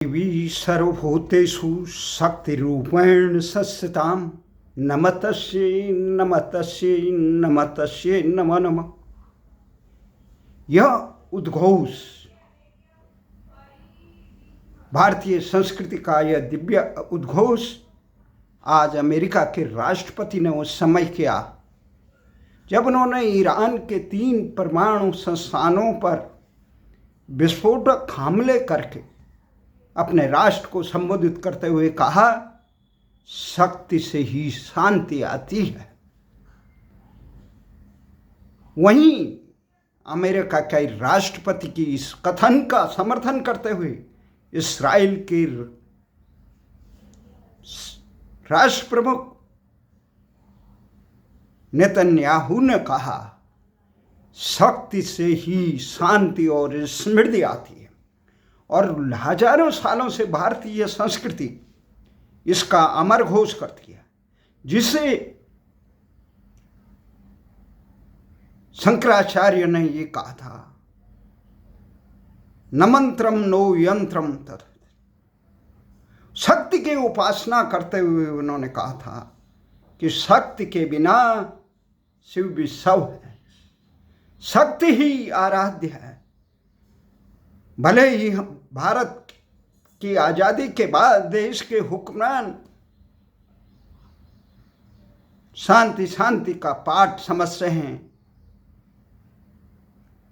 देवी सर्वभूतेषु शक्तिरूपेण संस्थितां नमस्तस्यै नमस्तस्यै नमस्तस्यै नमो नमः। यह उद्घोष भारतीय संस्कृति का यह दिव्य उद्घोष आज अमेरिका के राष्ट्रपति ने उस समय किया जब उन्होंने ईरान के 3 परमाणु संस्थानों पर विस्फोटक हमले करके अपने राष्ट्र को संबोधित करते हुए कहा, शक्ति से ही शांति आती है। वहीं अमेरिका के राष्ट्रपति की इस कथन का समर्थन करते हुए इस्राएल के राष्ट्र प्रमुख नेतन्याहू ने कहा, शक्ति से ही शांति और समृद्धि आती है। और हजारों सालों से भारतीय संस्कृति इसका अमर घोष करती है, जिसे शंकराचार्य ने ये कहा था, न मंत्रम नो यंत्रम तत्। शक्ति की उपासना करते हुए उन्होंने कहा था कि शक्ति के बिना शिव भी शव है, शक्ति ही आराध्य है। भले ही भारत की आज़ादी के बाद देश के हुक्मरान शांति शांति का पाठ समझ रहे हैं,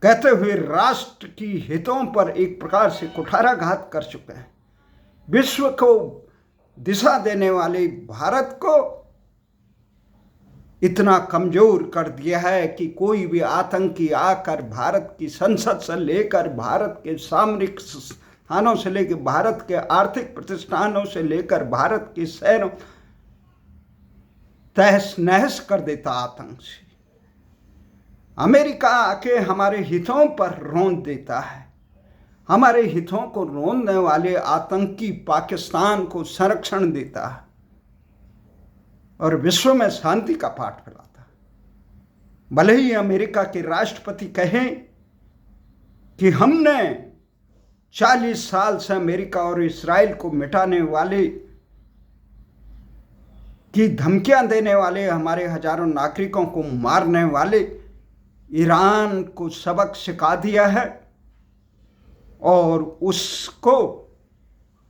कहते हुए राष्ट्र की हितों पर एक प्रकार से कुठाराघात कर चुके हैं। विश्व को दिशा देने वाले भारत को इतना कमजोर कर दिया है कि कोई भी आतंकी आकर भारत की संसद से लेकर भारत के सामरिक स्थानों से लेकर भारत के आर्थिक प्रतिष्ठानों से लेकर भारत के शहरों तहस नहस कर देता आतंक से। अमेरिका आके हमारे हितों पर रौंद देता है। हमारे हितों को रौंदने वाले आतंकी पाकिस्तान को संरक्षण देता है और विश्व में शांति का पाठ फैलाता है। भले ही अमेरिका के राष्ट्रपति कहें कि हमने 40 साल से अमेरिका और इस्राएल को मिटाने वाले की धमकियां देने वाले, हमारे हजारों नागरिकों को मारने वाले ईरान को सबक सिखा दिया है और उसको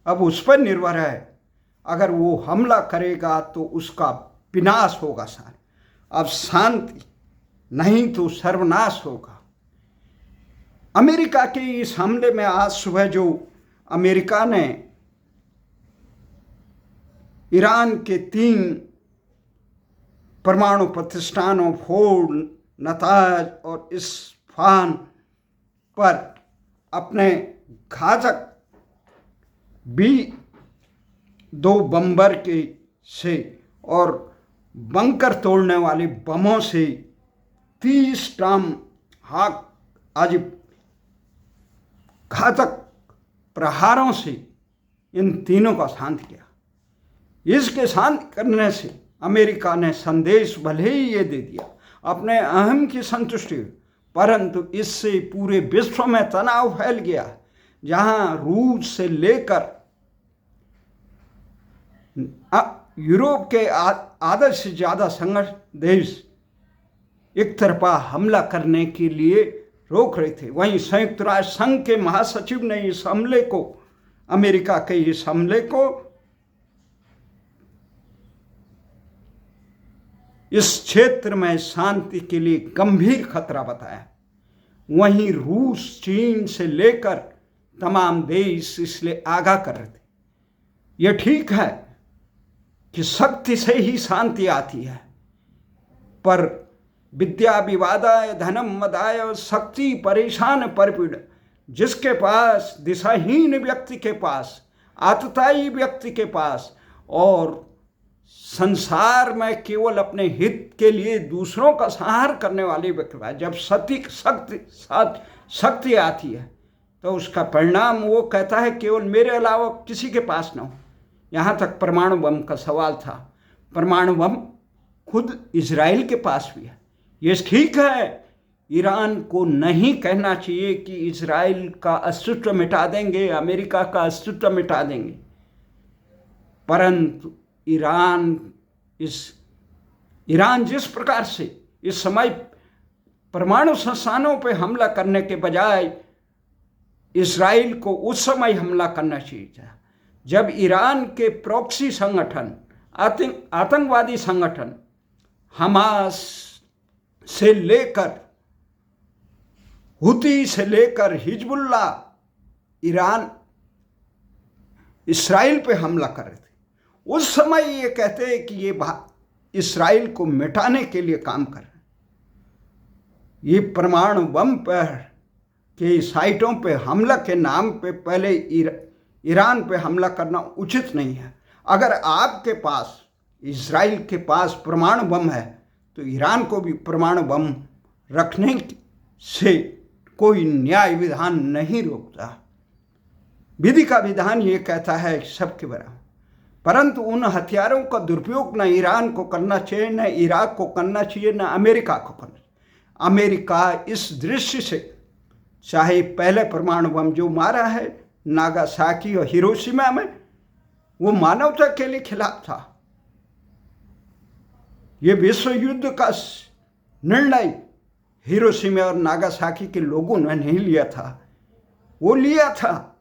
अब उस पर निर्भर है, अगर वो हमला करेगा तो उसका विनाश होगा सारे। अब शांति नहीं तो सर्वनाश होगा। अमेरिका के इस हमले में आज सुबह जो अमेरिका ने ईरान के 3 परमाणु प्रतिष्ठानों फोर्ड, नताज और इस्फहान पर अपने घातक B-2 बम्बर के से और बंकर तोड़ने वाले बमों से 30 टन आज घातक प्रहारों से इन तीनों का शांत किया। इसके शांत करने से अमेरिका ने संदेश भले ही ये दे दिया अपने अहम की संतुष्टि, परंतु इससे पूरे विश्व में तनाव फैल गया, जहां रूस से लेकर यूरोप के आधे से ज़्यादा संघर्ष देश एक तरफा हमला करने के लिए रोक रहे थे। वहीं संयुक्त राष्ट्र संघ के महासचिव ने इस हमले को, अमेरिका के इस हमले को इस क्षेत्र में शांति के लिए गंभीर खतरा बताया। वहीं रूस, चीन से लेकर तमाम देश इसलिए आगाह कर रहे थे। यह ठीक है कि शक्ति से ही शांति आती है, पर विद्या विवादाय धनम मदाय शक्ति परेशान परपीड़। जिसके पास, दिशाहीन व्यक्ति के पास, आतताई व्यक्ति के पास और संसार में केवल अपने हित के लिए दूसरों का संहार करने वाले व्यक्ति का जब शक्ति आती है तो उसका परिणाम वो कहता है केवल मेरे अलावा किसी के पास ना हो। यहाँ तक परमाणु बम का सवाल था। परमाणु बम खुद इजराइल के पास भी है। ये ठीक है ईरान को नहीं कहना चाहिए कि इजराइल का अस्तित्व मिटा देंगे, अमेरिका का अस्तित्व मिटा देंगे, परंतु ईरान जिस प्रकार से इस समय परमाणु संस्थानों पर हमला करने के बजाय इजराइल को उस समय हमला करना चाहिए था जब ईरान के प्रॉक्सी संगठन, आतंकवादी संगठन हमास से लेकर हुती से लेकर हिजबुल्ला ईरान इस्राइल पे हमला कर रहे थे। उस समय ये कहते हैं कि ये इस्राइल को मिटाने के लिए काम कर रहे हैं। ये परमाणु बम पर के साइटों पे हमला के नाम पे पहले ईरान पे हमला करना उचित नहीं है। अगर आपके पास, इजराइल के पास परमाणु बम है तो ईरान को भी परमाणु बम रखने से कोई न्याय विधान नहीं रोकता। विधि का विधान ये कहता है सबके बराबर, परंतु उन हथियारों का दुरुपयोग न ईरान को करना चाहिए, न इराक को करना चाहिए, न अमेरिका को करना चाहिए। अमेरिका इस दृश्य से, चाहे पहले परमाणु बम जो मारा है नागासाकी और हिरोशिमा में, वो मानवता के लिए खिलाफ था। ये विश्व युद्ध का निर्णय हिरोशिमा और नागासाकी के लोगों ने नहीं लिया था, वो लिया था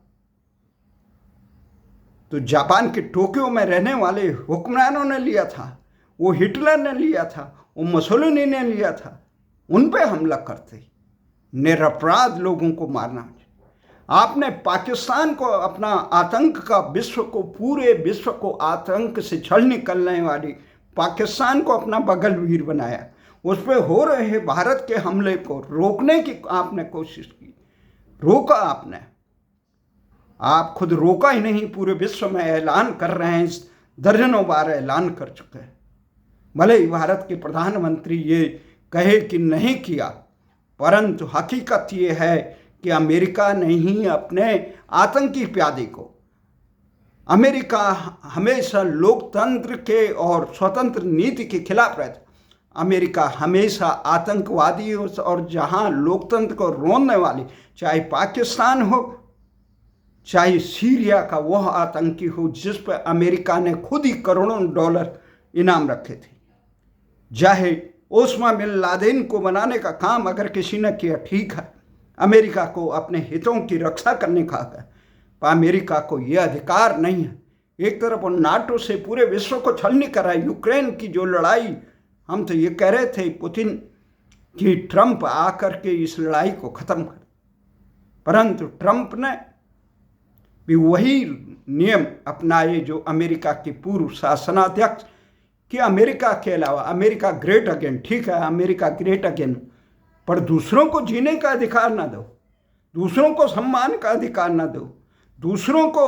तो जापान के टोक्यो में रहने वाले हुक्मरानों ने लिया था, वो हिटलर ने लिया था, वो मुसोलिनी ने लिया था। उन पे हमला करते, निरपराध लोगों को मारना। आपने पाकिस्तान को अपना आतंक का पूरे विश्व को आतंक से छल निकलने वाली पाकिस्तान को अपना बगल वीर बनाया। उस पर हो रहे भारत के हमले को रोकने की आपने कोशिश की, रोका आपने। आप खुद रोका ही नहीं, पूरे विश्व में ऐलान कर रहे हैं, दर्जनों बार ऐलान कर चुके हैं। भले ही भारत के प्रधानमंत्री ये कहे कि नहीं किया, परंतु हकीकत ये है कि अमेरिका ने ही अपने आतंकी प्यादे को, अमेरिका हमेशा लोकतंत्र के और स्वतंत्र नीति के खिलाफ रहता। अमेरिका हमेशा आतंकवादियों और जहां लोकतंत्र को रोनने वाले, चाहे पाकिस्तान हो चाहे सीरिया का वह आतंकी हो जिस पर अमेरिका ने खुद ही करोड़ों डॉलर इनाम रखे थे, चाहे ओसामा बिन लादेन को बनाने का काम अगर किसी ने किया, ठीक है, अमेरिका को अपने हितों की रक्षा करने का है, पर अमेरिका को यह अधिकार नहीं है। एक तरफ वो नाटो से पूरे विश्व को छलनी कराई, यूक्रेन की जो लड़ाई, हम तो ये कह रहे थे पुतिन कि ट्रंप आकर के इस लड़ाई को ख़त्म कर, परंतु ट्रंप ने भी वही नियम अपनाए जो अमेरिका के पूर्व शासनाध्यक्ष, कि अमेरिका के अलावा, अमेरिका ग्रेट अगेन, ठीक है अमेरिका ग्रेट अगेन, पर दूसरों को जीने का अधिकार ना दो, दूसरों को सम्मान का अधिकार ना दो, दूसरों को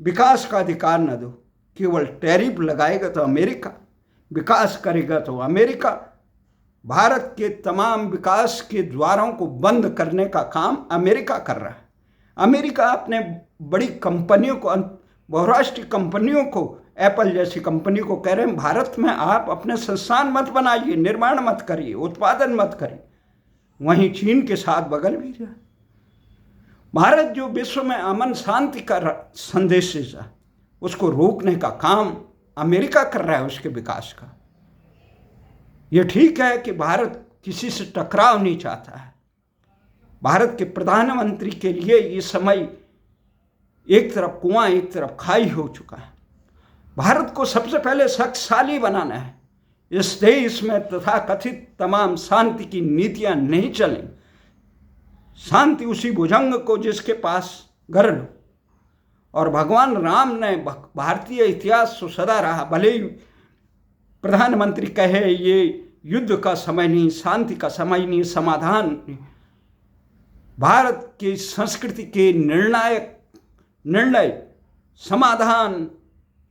विकास का अधिकार ना दो। केवल टैरिफ लगाएगा तो अमेरिका, विकास करेगा तो अमेरिका। भारत के तमाम विकास के द्वारों को बंद करने का काम अमेरिका कर रहा है। अमेरिका अपने बड़ी कंपनियों को, बहुराष्ट्रीय कंपनियों को, एप्पल जैसी कंपनी को कह रहे हैं भारत में आप अपने संस्थान मत बनाइए, निर्माण मत करिए, उत्पादन मत करिए। वहीं चीन के साथ बगल भी रहा। भारत जो विश्व में अमन शांति का संदेश है, उसको रोकने का काम अमेरिका कर रहा है, उसके विकास का। यह ठीक है कि भारत किसी से टकराव नहीं चाहता है। भारत के प्रधानमंत्री के लिए ये समय एक तरफ कुआं एक तरफ खाई हो चुका है। भारत को सबसे पहले शक्तिशाली बनाना है। इस देश में तथाकथित तमाम शांति की नीतियां नहीं चलें। शांति उसी भुजंग को जिसके पास घर लो। और भगवान राम ने भारतीय इतिहास से सदा रहा, भले ही प्रधानमंत्री कहे ये युद्ध का समय नहीं, शांति का समय नहीं, समाधान नहीं। भारत की संस्कृति के निर्णय समाधान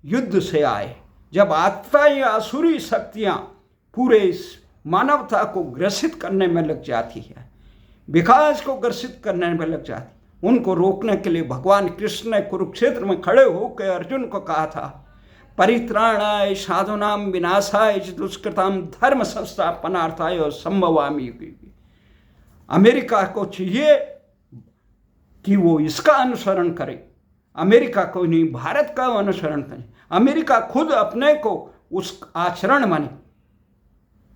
युद्ध से आए। जब आत्ताई आसुरी शक्तियां पूरे मानवता को ग्रसित करने में लग जाती है, विकास को ग्रसित करने में लग जाती, उनको रोकने के लिए भगवान कृष्ण ने कुरुक्षेत्र में खड़े होकर अर्जुन को कहा था, परित्राणाय साधूनां विनाशाय दुष्कृतां धर्म संस्थापनार्थाय और संभवामि युगे। अमेरिका को चाहिए कि वो इसका अनुसरण करे, अमेरिका को नहीं भारत का अनुसरण करे, अमेरिका खुद अपने को उस आचरण माने।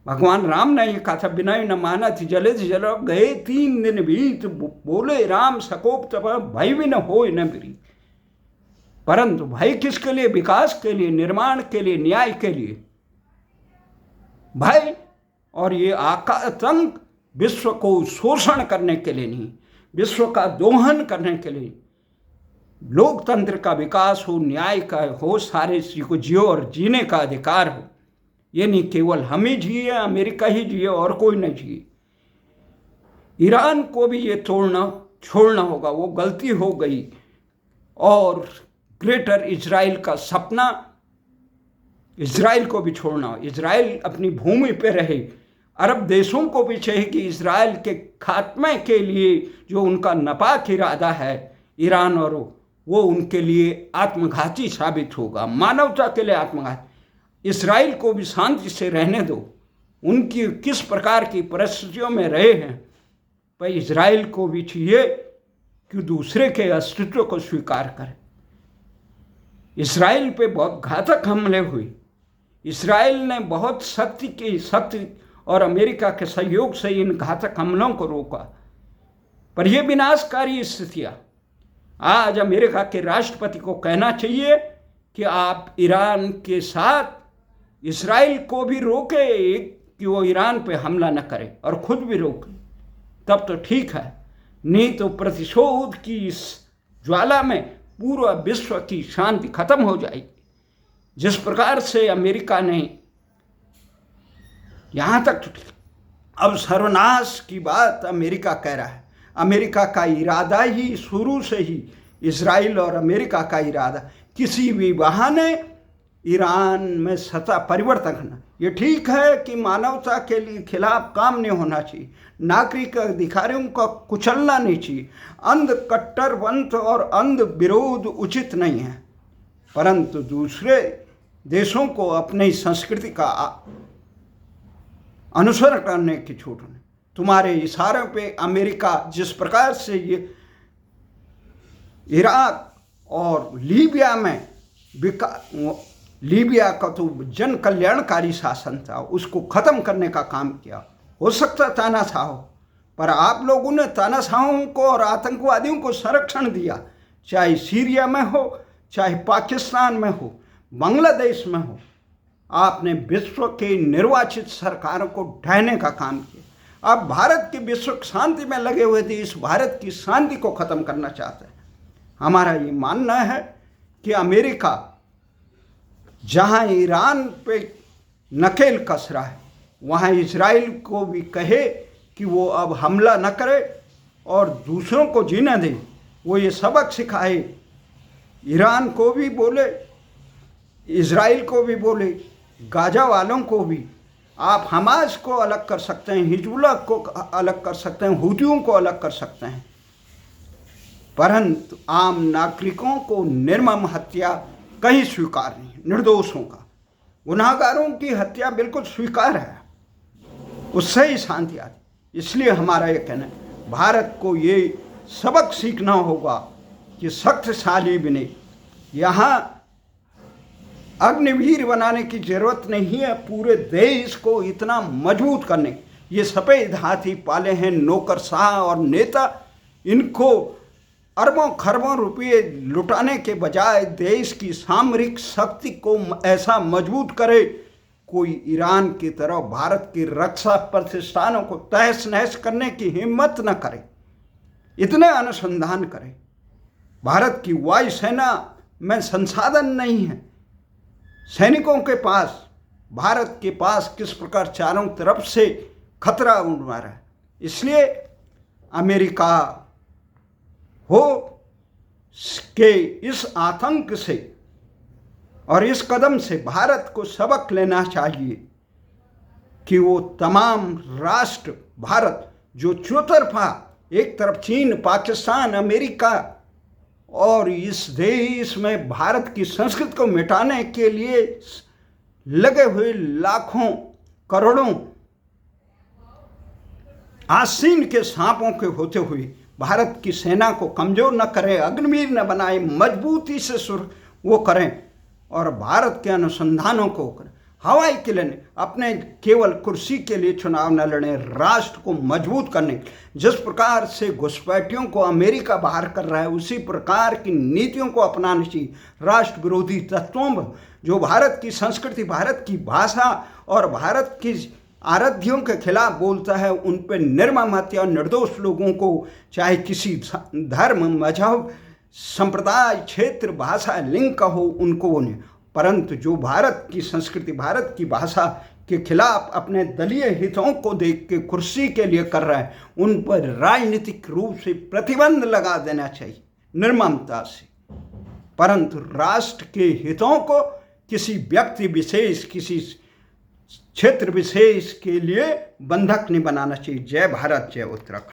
भगवान राम ने ये कहा था, बिनाई न मानत जले जल गए 3 दिन बीत, बोले राम सकोप तप भय भी न हो न बिरी। परंतु भय किसके लिए? विकास के लिए, निर्माण के लिए, न्याय के लिए। भय और ये आतंक विश्व को शोषण करने के लिए नहीं, विश्व का दोहन करने के लिए। लोकतंत्र का विकास हो, न्याय का हो, सारे चीज को जियो और जीने का अधिकार हो। ये नहीं केवल हम ही जिए, अमेरिका ही जिए और कोई न जिए। ईरान को भी ये छोड़ना होगा, वो गलती हो गई। और ग्रेटर इजराइल का सपना, इजराइल को भी छोड़ना हो, इजराइल अपनी भूमि पे रहे। अरब देशों को भी चाहिए कि इजराइल के खात्मे के लिए जो उनका नापाक इरादा है ईरान और वो उनके लिए आत्मघाती साबित होगा, मानवता के लिए आत्मघाती। इजराइल को भी शांति से रहने दो, उनकी किस प्रकार की परिस्थितियों में रहे हैं, पर इजराइल को भी चाहिए कि दूसरे के अस्तित्व को स्वीकार करे। इजराइल पे बहुत घातक हमले हुए, इजराइल ने बहुत शक्ति और अमेरिका के सहयोग से इन घातक हमलों को रोका, पर यह विनाशकारी स्थितियां। आज अमेरिका के राष्ट्रपति को कहना चाहिए कि आप ईरान के साथ इजराइल को भी रोके कि वो ईरान पे हमला न करे और खुद भी रोके, तब तो ठीक है। नहीं तो प्रतिशोध की इस ज्वाला में पूरा विश्व की शांति खत्म हो जाएगी। जिस प्रकार से अमेरिका ने यहाँ तक, अब सर्वनाश की बात अमेरिका कह रहा है। अमेरिका का इरादा ही शुरू से ही, इजराइल और अमेरिका का इरादा किसी भी बहाने ईरान में सत्ता परिवर्तन करना। ये ठीक है कि मानवता के लिए खिलाफ काम नहीं होना चाहिए, नागरिक अधिकारियों का कुचलना नहीं चाहिए, अंध कट्टरपंथ और अंध विरोध उचित नहीं है, परंतु दूसरे देशों को अपनी संस्कृति का अनुसरण करने की छूट नहीं। तुम्हारे इशारों पे अमेरिका जिस प्रकार से ये इराक और लीबिया में लीबिया का तो जन कल्याणकारी शासन था, उसको खत्म करने का काम किया। हो सकता तानाशाह हो, पर आप लोगों ने तानाशाहों को और आतंकवादियों को संरक्षण दिया, चाहे सीरिया में हो, चाहे पाकिस्तान में हो, बांग्लादेश में हो। आपने विश्व के निर्वाचित सरकारों को ढहने का काम किया। आप भारत के विश्व शांति में लगे हुए थे, इस भारत की शांति को खत्म करना चाहते हैं। हमारा ये मानना है कि अमेरिका जहां ईरान पे नकेल कस रहा है, वहां इजराइल को भी कहे कि वो अब हमला न करे और दूसरों को जीने दे। वो ये सबक सिखाए, ईरान को भी बोले, इजराइल को भी बोले, गाजा वालों को भी। आप हमास को अलग कर सकते हैं, हिजबुल्लाह को अलग कर सकते हैं, हुतियों को अलग कर सकते हैं, परंतु आम नागरिकों को निर्मम हत्या कहीं स्वीकार नहीं। निर्दोषों का, गुनाहगारों की हत्या बिल्कुल स्वीकार है, उससे ही शांति आती। इसलिए हमारा ये कहना है, भारत को ये सबक सीखना होगा कि शक्तिशाली बने। यहाँ अग्निवीर बनाने की जरूरत नहीं है, पूरे देश को इतना मजबूत करने। ये सफ़ेद हाथी पाले हैं नौकरशाह और नेता, इनको अरबों खरबों रुपये लुटाने के बजाय देश की सामरिक शक्ति को ऐसा मजबूत करे, कोई ईरान की तरह भारत की रक्षा प्रतिष्ठानों को तहस नहस करने की हिम्मत न करे। इतने अनुसंधान करे। भारत की वायुसेना में संसाधन नहीं है, सैनिकों के पास, भारत के पास किस प्रकार चारों तरफ से खतरा उड़ रहा है। इसलिए अमेरिका हो के इस आतंक से और इस कदम से भारत को सबक लेना चाहिए कि वो तमाम राष्ट्र, भारत जो चौतरफा, एक तरफ चीन, पाकिस्तान, अमेरिका, और इस देश में भारत की संस्कृति को मिटाने के लिए लगे हुए लाखों करोड़ों आसीन के सांपों के होते हुए भारत की सेना को कमजोर न करें, अग्निवीर न बनाए, मजबूती से वो करें और भारत के अनुसंधानों को करें। हवाई के लिए अपने केवल कुर्सी के लिए चुनाव न लड़ें, राष्ट्र को मजबूत करने। जिस प्रकार से घुसपैठियों को अमेरिका बाहर कर रहा है, उसी प्रकार की नीतियों को अपनानी चाहिए। राष्ट्र विरोधी तत्वों में जो भारत की संस्कृति, भारत की भाषा और भारत की आराध्यों के खिलाफ बोलता है, उन पर निर्मम हत्या, निर्दोष लोगों को चाहे किसी धर्म, मजहब, संप्रदाय, क्षेत्र, भाषा, लिंग का हो, उनको नहीं। परंतु जो भारत की संस्कृति, भारत की भाषा के खिलाफ अपने दलीय हितों को देख के कुर्सी के लिए कर रहा है, उन पर राजनीतिक रूप से प्रतिबंध लगा देना चाहिए निर्ममता से। परंतु राष्ट्र के हितों को किसी व्यक्ति विशेष, किसी क्षेत्र विशेष के लिए बंधक नहीं बनाना चाहिए। जय भारत, जय उत्तराखंड।